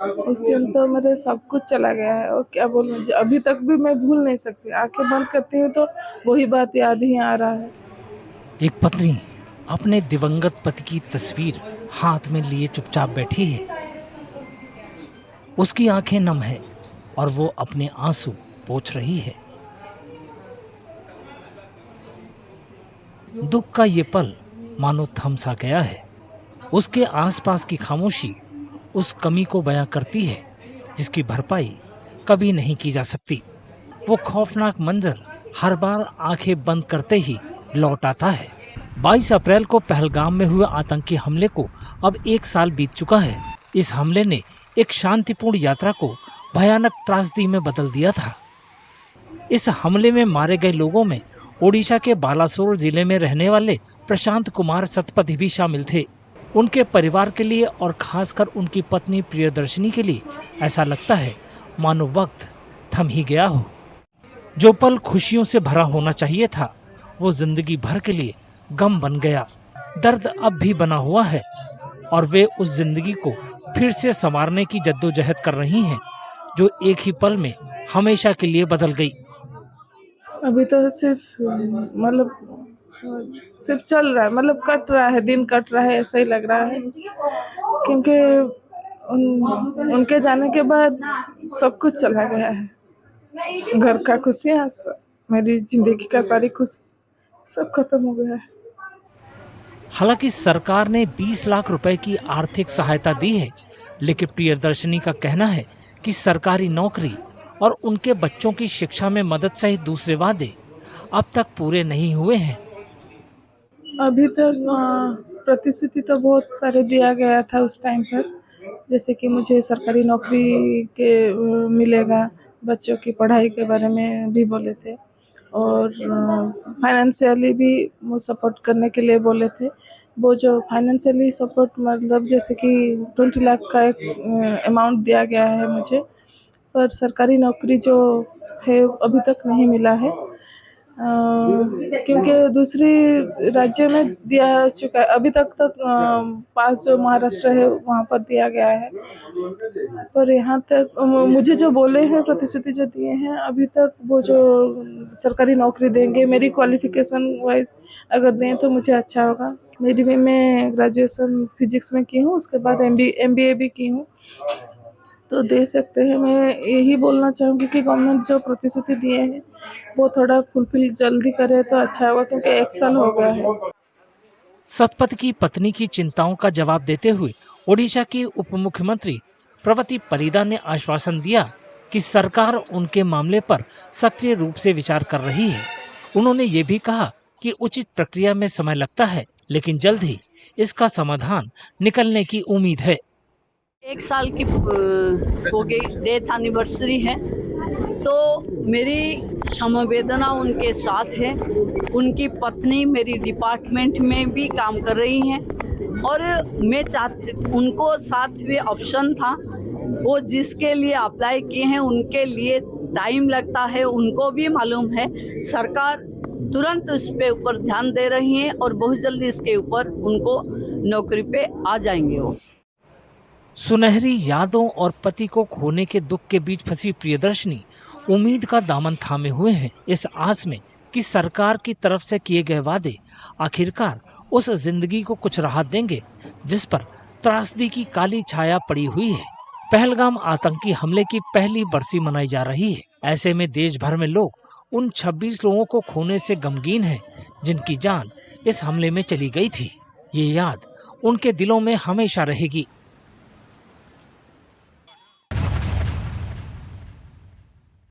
उस दिन तो मेरे सब कुछ चला गया है और क्या बोलूं, अभी तक भी मैं भूल नहीं सकती। आंखें बंद करती हूँ तो वही बात याद ही आ रहा है। एक पत्नी अपने दिवंगत पति की तस्वीर हाथ में लिए चुपचाप बैठी है। उसकी आंखें नम है और वो अपने आंसू पोंछ रही है। दुख का ये पल मानो थम सा गया है। उसके आसपास की खामोशी उस कमी को बयां करती है जिसकी भरपाई कभी नहीं की जा सकती। वो खौफनाक मंजर हर बार आंखें बंद करते ही लौट आता है। 22 अप्रैल को पहलगाम में हुए आतंकी हमले को अब 1 साल बीत चुका है। इस हमले ने एक शांतिपूर्ण यात्रा को भयानक त्रासदी में बदल दिया था। इस हमले में मारे गए लोगों में ओडिशा के बालासोर जिले में रहने वाले प्रशांत कुमार सतपथी भी शामिल थे। उनके परिवार के लिए और खासकर उनकी पत्नी प्रियदर्शनी के लिए ऐसा लगता है मानो वक्त थम ही गया हो। जो पल खुशियों से भरा होना चाहिए था वो जिंदगी भर के लिए गम बन गया। दर्द अब भी बना हुआ है और वे उस जिंदगी को फिर से संवारने की जद्दोजहद कर रही हैं जो एक ही पल में हमेशा के लिए बदल गई। अभी तो सिर्फ मतलब सिर्फ चल रहा है, मतलब कट रहा है, दिन कट रहा है, ऐसा ही लग रहा है। क्योंकि उनके जाने के बाद सब कुछ चला गया है। घर का खुशियाँ, मेरी जिंदगी का सारी खुशी सब खत्म हो गया है। हालांकि सरकार ने 20 लाख रुपए की आर्थिक सहायता दी है, लेकिन प्रियदर्शनी का कहना है कि सरकारी नौकरी और उनके बच्चों की शिक्षा में मदद सहित दूसरे वादे अब तक पूरे नहीं हुए हैं। अभी तक प्रतिश्रुति तो बहुत सारे दिया गया था उस टाइम पर, जैसे कि मुझे सरकारी नौकरी के मिलेगा, बच्चों की पढ़ाई के बारे में भी बोले थे और फाइनेंशियली भी वो सपोर्ट करने के लिए बोले थे। वो जो फाइनेंशियली सपोर्ट मतलब जैसे कि 20 लाख का एक अमाउंट दिया गया है मुझे, पर सरकारी नौकरी जो है अभी तक नहीं मिला है। क्योंकि दूसरी राज्य में दिया चुका है अभी तक। पास जो महाराष्ट्र है वहाँ पर दिया गया है, पर यहाँ तक मुझे जो बोले हैं, प्रतिश्रुति जो दिए हैं, अभी तक वो जो सरकारी नौकरी देंगे मेरी क्वालिफिकेशन वाइज अगर दें तो मुझे अच्छा होगा। मैं ग्रेजुएशन फिजिक्स में की हूँ, उसके बाद MBA भी की हूँ, तो दे सकते हैं। मैं यही बोलना चाहूँगी कि गवर्नमेंट जो प्रतिश्रुति दिए हैं वो थोड़ा फुलफिल जल्दी करे तो अच्छा होगा, क्योंकि 1 साल हो गया है। सतपथ की पत्नी की चिंताओं का जवाब देते हुए ओडिशा की उप मुख्यमंत्री प्रवती परिदा ने आश्वासन दिया कि सरकार उनके मामले पर सक्रिय रूप से विचार कर रही है। उन्होंने ये भी कहा कि उचित प्रक्रिया में समय लगता है, लेकिन जल्द ही इसका समाधान निकलने की उम्मीद है। 1 साल की हो गई, डेथ एनिवर्सरी है, तो मेरी समवेदना उनके साथ है। उनकी पत्नी मेरी डिपार्टमेंट में भी काम कर रही हैं और मैं चाहती, उनको साथ में ऑप्शन था, वो जिसके लिए अप्लाई किए हैं उनके लिए टाइम लगता है, उनको भी मालूम है। सरकार तुरंत इस पे ऊपर ध्यान दे रही है और बहुत जल्दी इसके ऊपर उनको नौकरी पे आ जाएंगे। वो सुनहरी यादों और पति को खोने के दुख के बीच फंसी प्रियदर्शनी उम्मीद का दामन थामे हुए हैं, इस आस में कि सरकार की तरफ से किए गए वादे आखिरकार उस जिंदगी को कुछ राहत देंगे जिस पर त्रासदी की काली छाया पड़ी हुई है। पहलगाम आतंकी हमले की पहली बरसी मनाई जा रही है। ऐसे में देश भर में लोग उन 26 लोगों को खोने से गमगीन हैं जिनकी जान इस हमले में चली गई थी। ये याद उनके दिलों में हमेशा रहेगी।